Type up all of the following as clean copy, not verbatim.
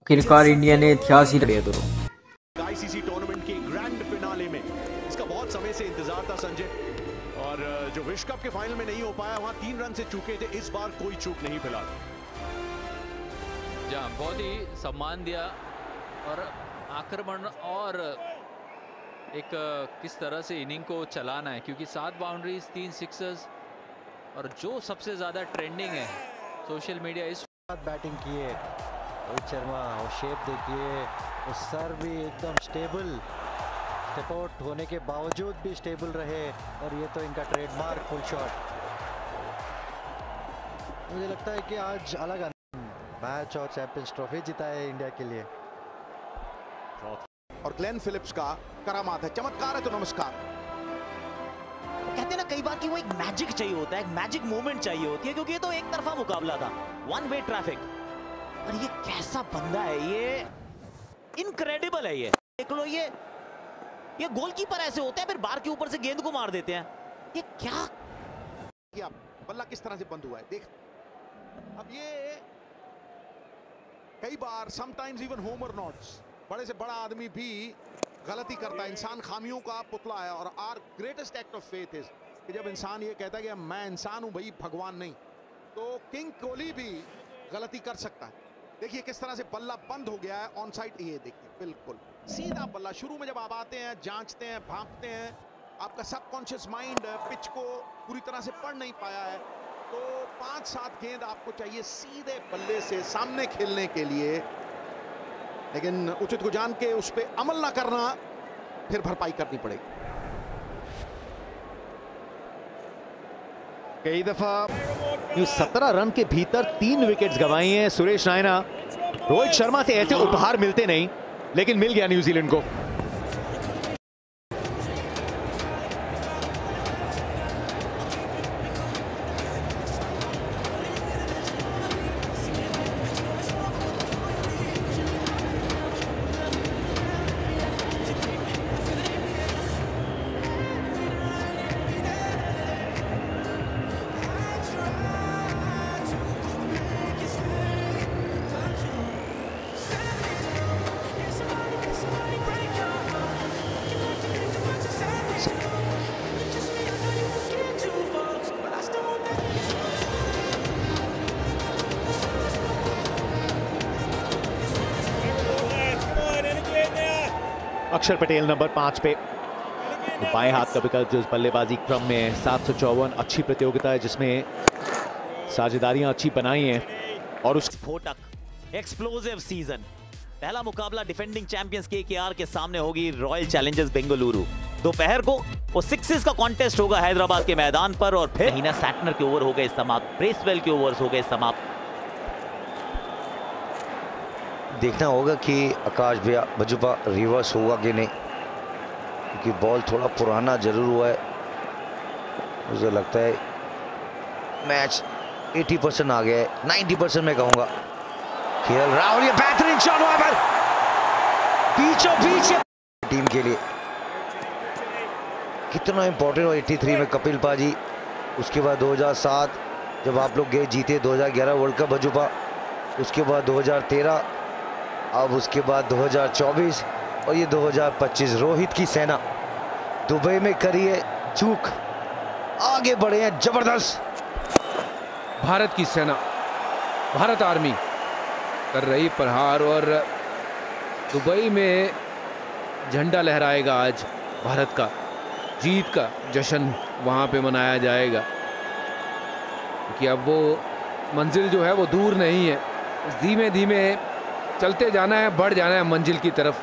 आखिरकार इंडिया ने 86 रन दिए। आईसीसी टूर्नामेंट के ग्रैंड फिनाले में इसका बहुत समय से इंतजार था संजय, और जो विश्व कप के फाइनल में नहीं हो पाया वहां 3 रन से चूके थे, इस बार कोई चूक नहीं फिलहाल। जहां बहुत ही सम्मान दिया और आक्रमण और एक किस तरह से इनिंग को चलाना है, क्योंकि 7 बाउंड्रीज 3 सिक्सर्स और जो सबसे ज्यादा ट्रेंडिंग है सोशल मीडिया इस बैटिंग किए रोहित शर्मा, और शेप देखिए, वो सर भी एकदम स्टेबल, स्टेप आउट होने के बावजूद भी स्टेबल रहे, और ये तो इनका ट्रेडमार्क फुल शॉट। मुझे लगता है कि आज अलग मैच और चैंपियंस ट्रॉफी जीता है इंडिया के लिए। और ग्लेन फिलिप्स का करामात है, चमत्कार है तो नमस्कार। कहते हैं ना कई बार कि वो एक मैजिक चाहिए होता है, एक मैजिक मोमेंट चाहिए होती है, क्योंकि ये तो एक तरफा मुकाबला था, वन वे ट्रैफिक, और ये कैसा बंदा है, ये इनक्रेडिबल है। ये देख लो, ये गोलकीपर ऐसे होते हैं फिर बार के ऊपर से गेंद को मार देते हैं, ये क्या बल्ला किस तरह से बंद हुआ है देख। अब ये कई बार समटाइम्स इवन होमर नॉट्स, बड़े से बड़ा आदमी भी गलती करता है, इंसान खामियों का पुतला है, और our greatest act of faith is कि जब इंसान ये कहता है कि मैं इंसान हूं भाई, भगवान नहीं, तो किंग कोहली भी गलती कर सकता है। देखिए किस तरह से बल्ला बंद हो गया है ऑन साइड, ये देखिए बिल्कुल सीधा बल्ला। शुरू में जब आप आते हैं, जांचते हैं, भांपते हैं, आपका सबकॉन्शियस माइंड पिच को पूरी तरह से पढ़ नहीं पाया है, तो 5-7 गेंद आपको चाहिए सीधे बल्ले से सामने खेलने के लिए, लेकिन उचित को जान के उस पर अमल ना करना, फिर भरपाई करनी पड़ेगी। कई दफा 17 रन के भीतर 3 विकेट्स गंवाई हैं सुरेश रायना। रोहित शर्मा से ऐसे उपहार मिलते नहीं, लेकिन मिल गया न्यूजीलैंड को। अक्षर पटेल नंबर 5 पे, बाएं हाथ का विकल्प जो इस बल्लेबाजी क्रम में है। 754 अच्छी प्रतियोगिता है जिसमें साझेदारियां अच्छी बनाई हैं, और उस स्फोटक एक्सप्लोसिव सीजन। पहला मुकाबला डिफेंडिंग चैंपियंस केकेआर के सामने होगी रॉयल चैलेंजर्स बेंगलुरु। दोपहर को वो सिक्सेस का कॉन्टेस्ट होगा हैदराबाद के मैदान पर, और फिर हीना सैटनर के ओवर हो गए समाप्त, ब्रेसवेल के ओवर्स हो गए समाप्त। देखना होगा कि आकाश भैया बजुबा रिवर्स होगा कि नहीं, क्योंकि बॉल थोड़ा पुराना जरूर हुआ है। मुझे लगता है मैच 80% आ गया है, 90% मैं कहूंगा। खेल राहुल, ये बेहतरीन शॉट हुआ है बीचों बीच टीम के लिए, कितना इंपॉर्टेंट हो। 83 में कपिल पाजी, उसके बाद 2007 जब आप लोग गए जीते, 2011 वर्ल्ड कप बजुबा, उसके बाद 2013, अब उसके बाद 2024, और ये 2025। रोहित की सेना दुबई में करी है चूक, आगे बढ़े हैं जबरदस्त। भारत की सेना, भारत आर्मी कर रही प्रहार, और दुबई में झंडा लहराएगा आज भारत का, जीत का जश्न वहां पे मनाया जाएगा, क्योंकि अब वो मंजिल जो है वो दूर नहीं है, धीमे धीमे चलते जाना है, बढ़ जाना है मंजिल की तरफ।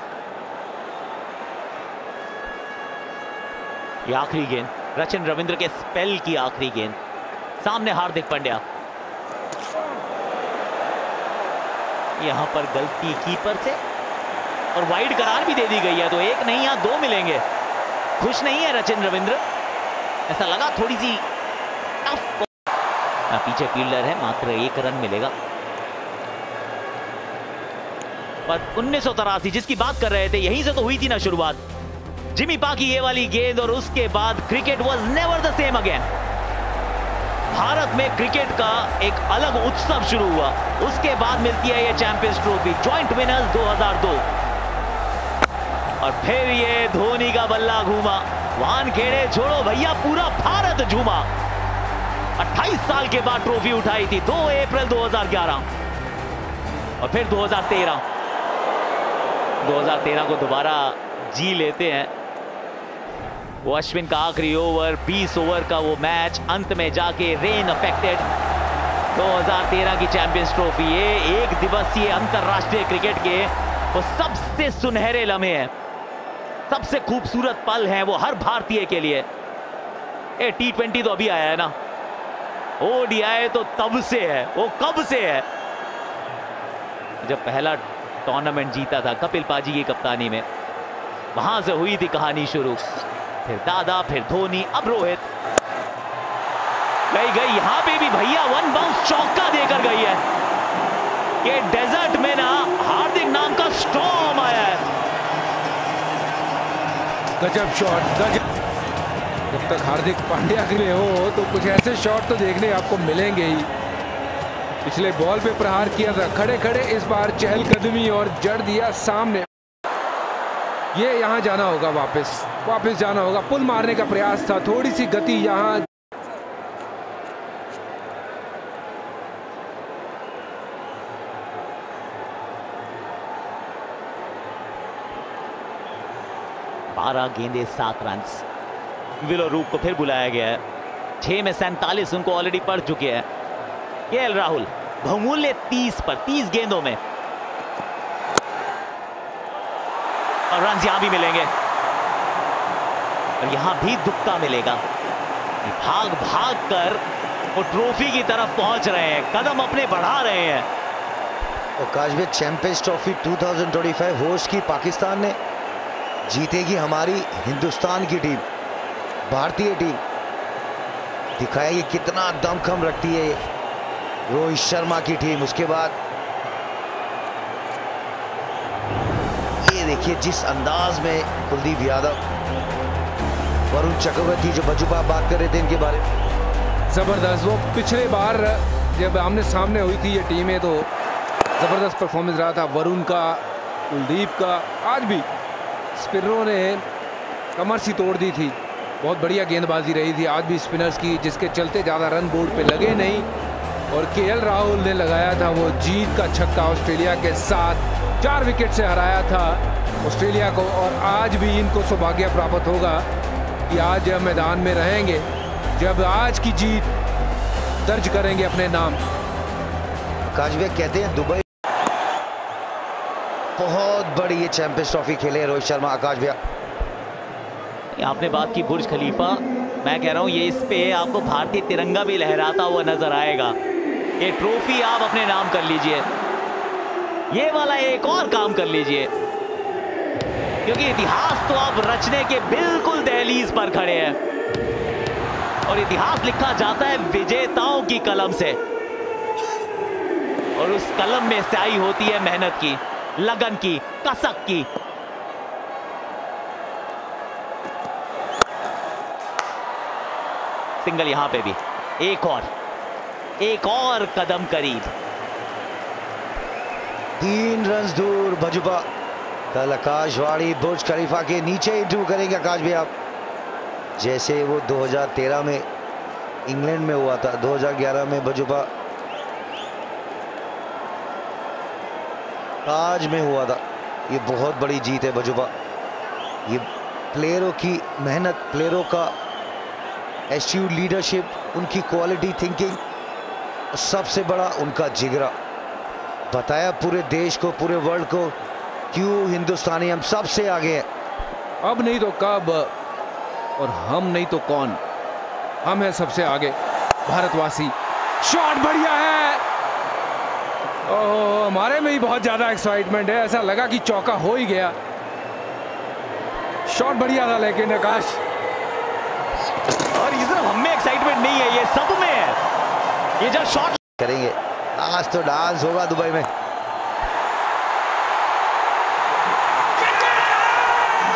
ये आखिरी गेंद रचिन रविंद्र के स्पेल की आखिरी गेंद, सामने हार्दिक पांड्या, यहां पर गलती कीपर से, और वाइड करार भी दे दी गई है, तो एक नहीं यहां 2 मिलेंगे। खुश नहीं है रचिन रविंद्र, ऐसा लगा थोड़ी सी टफ। पीछे फील्डर है, मात्र 1 रन मिलेगा। पर 1983 जिसकी बात कर रहे थे, यहीं से तो हुई थी ना शुरुआत। जिमी पा की ये वाली गेंद, और उसके बाद cricket was never the same again. Bharat में क्रिकेट का एक अलग उत्सव शुरू हुआ। उसके बाद मिलती है ये चैंपियंस ट्रॉफी, जॉइंट विनर्स 2002। और फिर ये धोनी का बल्ला घूमा, वानखेड़े छोड़ो भैया, पूरा भारत झूमा। 28 साल के बाद ट्रॉफी उठाई थी 2 अप्रैल 2011। और फिर 2013 को दोबारा जी लेते हैं। वो अश्विन का आखिरी ओवर, 20 ओवर का वो मैच, अंत में जाके रेन अफेक्टेड 2013 की चैंपियंस ट्रॉफी। ये एक दिवसीय अंतरराष्ट्रीय क्रिकेट के वो सबसे सुनहरे लम्हे हैं, सबसे खूबसूरत पल हैं वो हर भारतीय के लिए। ये T20 तो अभी आया है ना, ODI तो तब से है, वो कब से है, जब पहला टूर्नामेंट जीता था कपिल पाजी की कप्तानी में, वहां से हुई थी कहानी शुरू। फिर दादा, फिर धोनी, अब रोहित। गई यहां पे भी भैया 1 बाउंस चौका देकर गई है। ये डेजर्ट में ना हार्दिक नाम का स्टॉर्म आया है। गजब शॉट, गजब। जब तक हार्दिक पांड्या में हो तो कुछ ऐसे शॉट तो देखने आपको मिलेंगे ही। पिछले बॉल पे प्रहार किया था, खड़े खड़े इस बार चहलकदमी और जड़ दिया सामने। ये यहां जाना होगा, वापस जाना होगा। पुल मारने का प्रयास था, थोड़ी सी गति यहां। बारह गेंदे 7 रन। विलो रूप को फिर बुलाया गया है। 6 में 47 उनको ऑलरेडी पड़ चुके हैं। केएल राहुल बहुमूल्य 30 पर, 30 गेंदों में, और रन यहां भी मिलेंगे और यहां भी दुक्का मिलेगा। भाग भाग कर वो ट्रॉफी की तरफ पहुंच रहे हैं, कदम अपने बढ़ा रहे हैं। और काशबे चैंपियंस ट्रॉफी 2025 होस्ट की पाकिस्तान ने, जीतेगी हमारी हिंदुस्तान की टीम, भारतीय टीम। दिखाएगी कितना दमखम रखती है रोहित शर्मा की टीम। उसके बाद ये देखिए जिस अंदाज में कुलदीप यादव, वरुण चक्रवर्ती, जो बजुपा बात कर रहे थे इनके बारे में, जबरदस्त। वो पिछले बार जब आमने सामने हुई थी ये टीमें तो जबरदस्त परफॉर्मेंस रहा था वरुण का, कुलदीप का। आज भी स्पिनरों ने कमर सी तोड़ दी थी, बहुत बढ़िया गेंदबाजी रही थी आज भी स्पिनर्स की, जिसके चलते ज़्यादा रन बोर्ड पे लगे नहीं। और केएल राहुल ने लगाया था वो जीत का छक्का, ऑस्ट्रेलिया के साथ 4 विकेट से हराया था ऑस्ट्रेलिया को। और आज भी इनको सौभाग्य प्राप्त होगा कि आज मैदान में रहेंगे, जब आज की जीत दर्ज करेंगे अपने नाम। काशबे कहते हैं दुबई बहुत बड़ी ये चैंपियंस ट्रॉफी खेले रोहित शर्मा। आकाश भैया आपने बात की बुर्ज खलीफा, मैं कह रहा हूं ये इस पे आपको भारतीय तिरंगा भी लहराता हुआ नजर आएगा। ये ट्रॉफी आप अपने नाम कर लीजिए, ये वाला एक और काम कर लीजिए, क्योंकि इतिहास तो आप रचने के बिल्कुल दहलीज पर खड़े हैं। और इतिहास लिखा जाता है विजेताओं की कलम से, और उस कलम में स्याही होती है मेहनत की, लगन की, कसक की। सिंगल यहां पे भी, एक और कदम करीब। 3 रन दूर भजुपा। कल आकाशवाणी बुर्ज खलीफा के नीचे इंटरव्यू करेंगे आकाश भैया, जैसे वो 2013 में इंग्लैंड में हुआ था, 2011 में भजुपा ताज में हुआ था। ये बहुत बड़ी जीत है भजुपा। ये प्लेयरों की मेहनत, प्लेयरों का एटीट्यूड, लीडरशिप, उनकी क्वालिटी थिंकिंग, सबसे बड़ा उनका जिगरा। बताया पूरे देश को, पूरे वर्ल्ड को क्यों हिंदुस्तानी हम सबसे आगे हैं। अब नहीं तो कब, और हम नहीं तो कौन, हम हैं सबसे आगे भारतवासी। शॉट बढ़िया है, ओह हमारे में ही बहुत ज्यादा एक्साइटमेंट है, ऐसा लगा कि चौका हो ही गया। शॉट बढ़िया था लेकिन आकाश, और ये सिर्फ हम में एक्साइटमेंट नहीं है, ये सब में है। ये जब शॉट करेंगे आज तो डांस होगा दुबई में।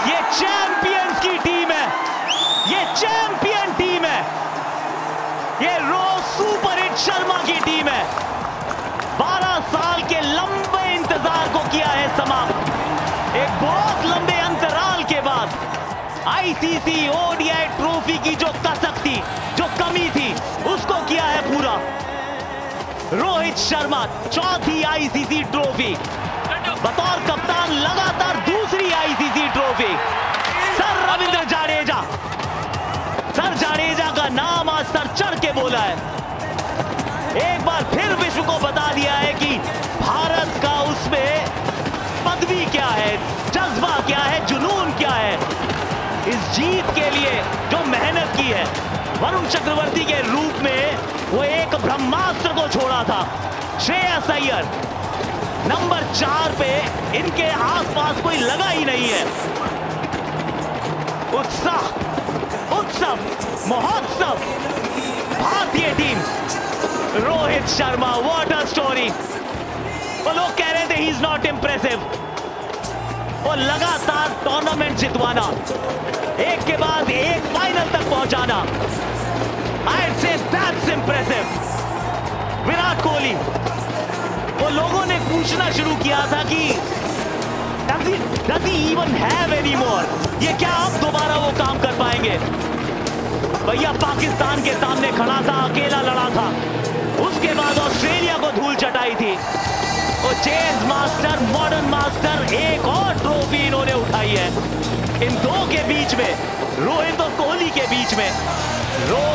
ये चैंपियंस की टीम है, ये चैंपियन टीम है, ये रोज की टीम है। 12 साल के लंबे इंतजार को किया है समाप्त। एक बहुत लंबे अंतराल के बाद आईसीसी ओडीआई ट्रॉफी की जो कसक थी, जो कमी थी, उसको किया है पूरा। रोहित शर्मा चौथी आईसीसी ट्रॉफी, बतौर कप्तान लगातार दूसरी ICC trophy. Sir Ravindra Jadeja, sir Jadeja का नाम आज सर चढ़ के बोला है। एक बार फिर विश्व को बता दिया है कि भारत का उसमें पदवी क्या है, जज्बा क्या है, जुनून क्या है। इस जीत के लिए जो मेहनत की है, वरुण चक्रवर्ती के रूप में वो एक ब्रह्मास्त्र को छोड़ा था। श्रेयस अय्यर नंबर 4 पे, इनके आसपास कोई लगा ही नहीं है। उत्साह, उत्सव, महोत्सव, भारतीय team. Rohit Sharma, what a story. वो लोग कह रहे थे ही इज नॉट इंप्रेसिव। वो लगातार टूर्नामेंट जितवाना, एक के बाद एक फाइनल तक पहुंचाना, I'd say that's impressive। Virat Kohli, वो लोगों ने पूछना शुरू किया था कि does he even have any more? ये क्या अब दोबारा वो काम कर पाएंगे? भैया पाकिस्तान के सामने खड़ा था, अकेला लड़ा था। उसके बाद ऑस्ट्रेलिया को धूल चटाई थी। वो चेस मास्टर, मॉडर्न मास्टर, एक और ट्रॉफी इन्होंने उठाई है। इन दो के बीच में, रोहित और कोहली के बीच में, रो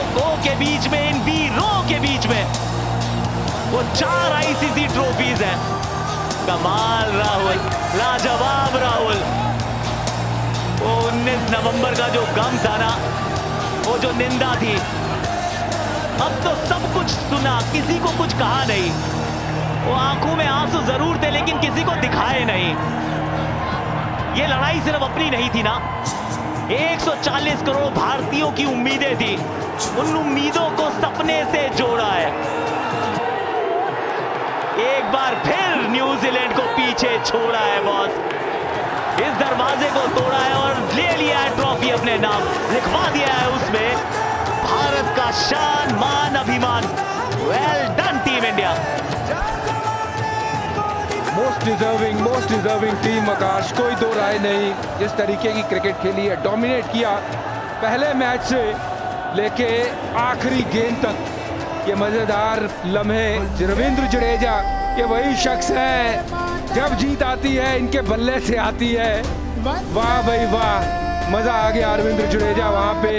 के बीच में, इन वीरों के बीच में वो 4 आईसीसी ट्रॉफीज हैं। कमाल राहुल, लाजवाब राहुल। वो 19 नवंबर का जो गम था ना, वो जो निंदा थी, अब तो सब कुछ सुना, किसी को कुछ कहा नहीं। वो आंखों में आंसू जरूर थे लेकिन किसी को दिखाए नहीं। ये लड़ाई सिर्फ अपनी नहीं थी ना, 140 करोड़ भारतीयों की उम्मीदें थी। उन उम्मीदों को सपने से जोड़ा है। एक बार फिर न्यूजीलैंड को पीछे छोड़ा है बॉस। इस दरवाजे को तोड़ा है और ले लिया है ट्रॉफी अपने नाम, लिखवा दिया है उसमें भारत का शान, मान, अभिमान। Well done team India. Most deserving team Akash, कोई दो राय नहीं। जिस तरीके की क्रिकेट खेली है, डोमिनेट किया पहले मैच से लेके आखिरी गेंद तक। ये मजेदार लम्हे, रविंद्र जडेजा ये वही शख्स है, जब जीत आती है इनके बल्ले से आती है। वाह भाई वाह, मजा आ गया। रविंद्र जडेजा वहां पे,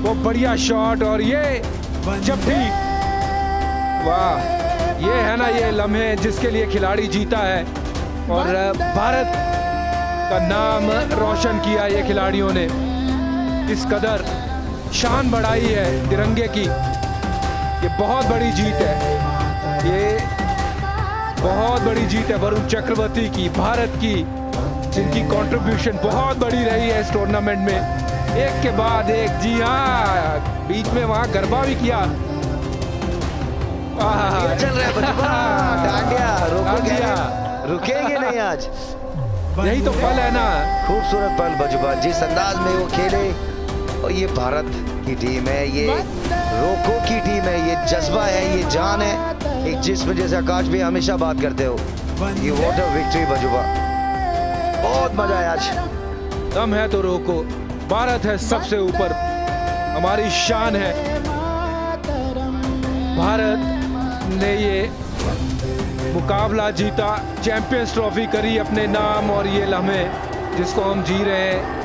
वो बढ़िया शॉट और ये जफ्फी। वाह, ये है ना ये लम्हे जिसके लिए खिलाड़ी जीता है और भारत का नाम रोशन किया ये खिलाड़ियों ने। इस कदर शान बढ़ाई है तिरंगे की, ये बहुत बड़ी जीत है। ये बहुत बड़ी जीत है वरुण चक्रवर्ती की, भारत की, जिनकी कंट्रीब्यूशन बहुत बड़ी रही है इस टूर्नामेंट में। एक के बाद एक, जी हाँ, बीच में वहां गरबा भी किया। चल रहा है डांडिया, रुकेंगे नहीं आज। यही तो पल है ना, खूबसूरत पल बजुबा, जिस अंदाज में वो खेले। और ये भारत की टीम है, ये रोको की टीम है, ये जज्बा है, ये जान है, एक जिस्म, जैसे आकाश भी हमेशा बात करते हो। ये व्हाट अ विक्ट्री बजुबा, बहुत मजा आया आज। दम है तो रोको, भारत है सबसे ऊपर, हमारी शान है। भारत ने ये मुकाबला जीता, चैंपियंस ट्रॉफी करी अपने नाम, और ये लम्हे जिसको हम जी रहे हैं,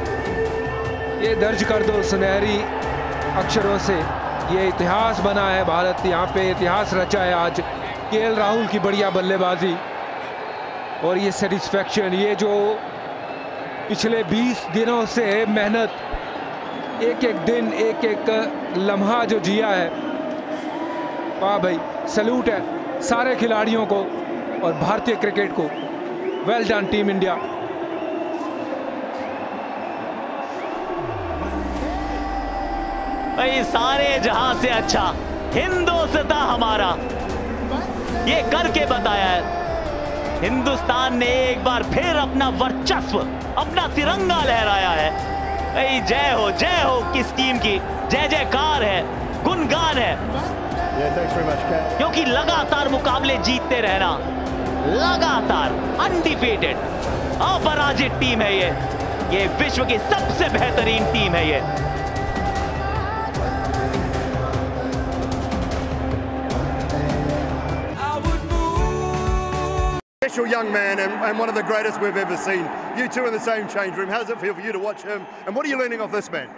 ये दर्ज कर दो सुनहरी अक्षरों से। ये इतिहास बना है, भारत यहाँ पे इतिहास रचा है आज। केएल राहुल की बढ़िया बल्लेबाजी और ये सेटिस्फैक्शन, ये जो पिछले 20 दिनों से मेहनत, एक एक दिन, एक एक लम्हा जो जिया है। वाह भाई, सैल्यूट है सारे खिलाड़ियों को और भारतीय क्रिकेट को। Well done team India. भाई सारे जहां से अच्छा हिंदुस्तान हमारा, ये करके बताया है। हिंदुस्तान ने एक बार फिर अपना वर्चस्व, अपना तिरंगा लहराया है। भाई जय हो किस टीम की, जय जयकार है, गुणगान है। क्योंकि लगातार मुकाबले जीतते रहना, लगातार अनडिफीटेड अपराजित टीम है ये विश्व की सबसे बेहतरीन टीम है ये। Special young man and one of the greatest we've ever seen. You two in the same change room. How does it feel for you to watch him? And what are you learning off this man?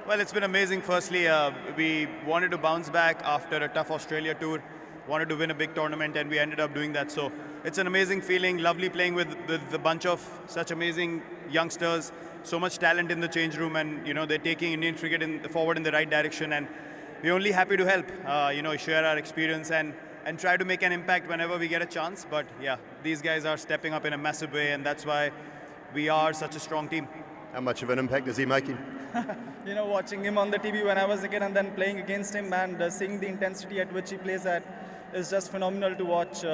Well, it's been amazing. Firstly, we wanted to bounce back after a tough Australia tour. Wanted to win a big tournament, and we ended up doing that. So it's an amazing feeling. Lovely playing with a bunch of such amazing youngsters. So much talent in the change room, and they're taking Indian cricket forward in the right direction. And we're only happy to help. Share our experience and try to make an impact whenever we get a chance. But yeah, these guys are stepping up in a massive way, and that's why we are such a strong team. How much of an impact is he making? Watching him on the TV when I was a kid and then playing against him and seeing the intensity at which he plays at is just phenomenal to watch.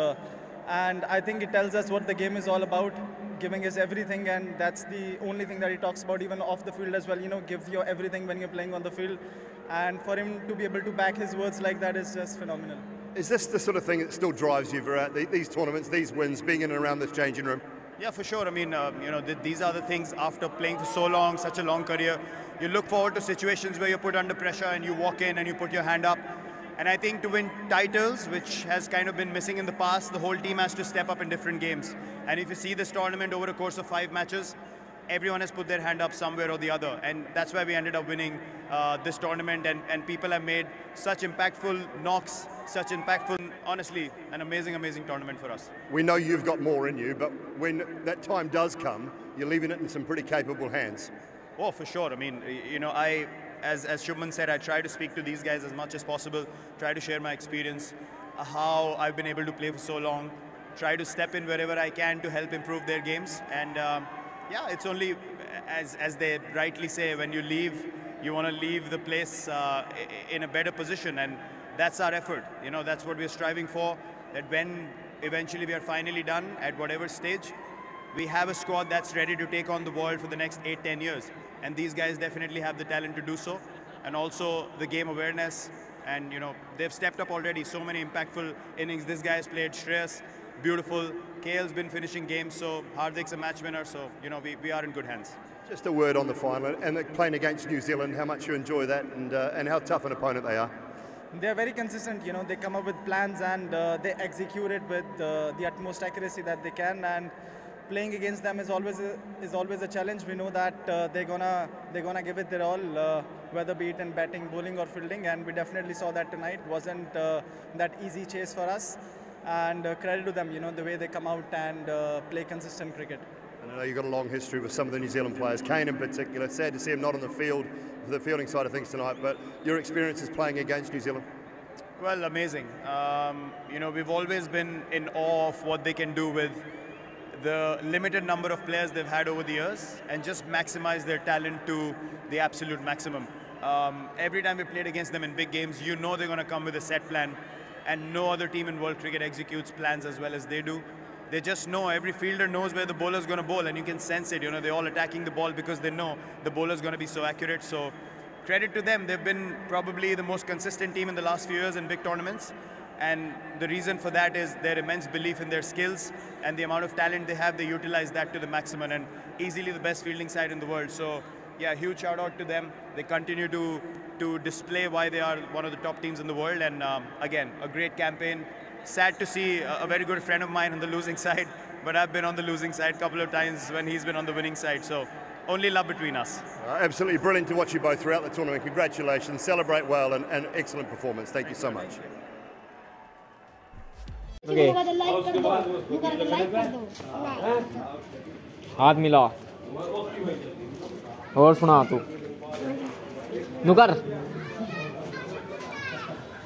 And I think it tells us what the game is all about, giving us everything, and that's the only thing that he talks about, even off the field as well. Give your everything when you're playing on the field. And for him to be able to back his words like that is just phenomenal. Is this the sort of thing that still drives you throughout these tournaments, these wins, being in and around this changing room? Yeah, for sure. I mean, these are the things after playing for so long, such a long career. You look forward to situations where you're put under pressure and you walk in and you put your hand up. And I think to win titles, which has kind of been missing in the past, the whole team has to step up in different games. And if you see this tournament over a course of 5 matches, everyone has put their hand up somewhere or the other. And that's why we ended up winning this tournament. And people have made such impactful knocks, such impactful, honestly, an amazing, amazing tournament for us. We know you've got more in you, but when that time does come, you're leaving it in some pretty capable hands. Oh, for sure. I mean, as Shubman said, I try to speak to these guys as much as possible, try to share my experience, how I've been able to play for so long, try to step in wherever I can to help improve their games. And yeah, it's only, as they rightly say, when you leave, you want to leave the place in a better position. And that's our effort. That's what we're striving for, that when eventually we are finally done at whatever stage, we have a squad that's ready to take on the world for the next 8-10 years. And these guys definitely have the talent to do so. And also the game awareness. And, they've stepped up already. So many impactful innings. This guy has played. Shreyas, beautiful. KL's been finishing games. So Hardik's a match winner. So, we are in good hands. Just a word on the final. And playing against New Zealand, how much you enjoy that and how tough an opponent they are. They're very consistent. They come up with plans and they execute it with the utmost accuracy that they can. And playing against them is always a challenge. We know that they're gonna give it their all, whether be it in batting, bowling, or fielding. And we definitely saw that tonight. Wasn't that easy chase for us. And credit to them, the way they come out and play consistent cricket. And I know you've got a long history with some of the New Zealand players, Kane in particular. Sad to see him not on the field for the fielding side of things tonight. But your experiences playing against New Zealand? Well, amazing. We've always been in awe of what they can do with the limited number of players they've had over the years and just maximize their talent to the absolute maximum. Every time we played against them in big games, they're going to come with a set plan, and no other team in world cricket executes plans as well as they do. They just know, every fielder knows where the bowler's going to bowl, and you can sense it. They're all attacking the ball because they know the bowler's going to be so accurate. So credit to them. They've been probably the most consistent team in the last few years in big tournaments. And the reason for that is their immense belief in their skills and the amount of talent they have. They utilize that to the maximum, and easily the best fielding side in the world. So yeah, huge shout out to them. They continue to display why they are one of the top teams in the world. And again, a great campaign. Sad to see a very good friend of mine on the losing side, but I've been on the losing side a couple of times when he's been on the winning side. So only love between us. Absolutely brilliant to watch you both throughout the tournament. Congratulations, celebrate well, and excellent performance. Thank you so much. हाथ मिला और सुना तू नुकर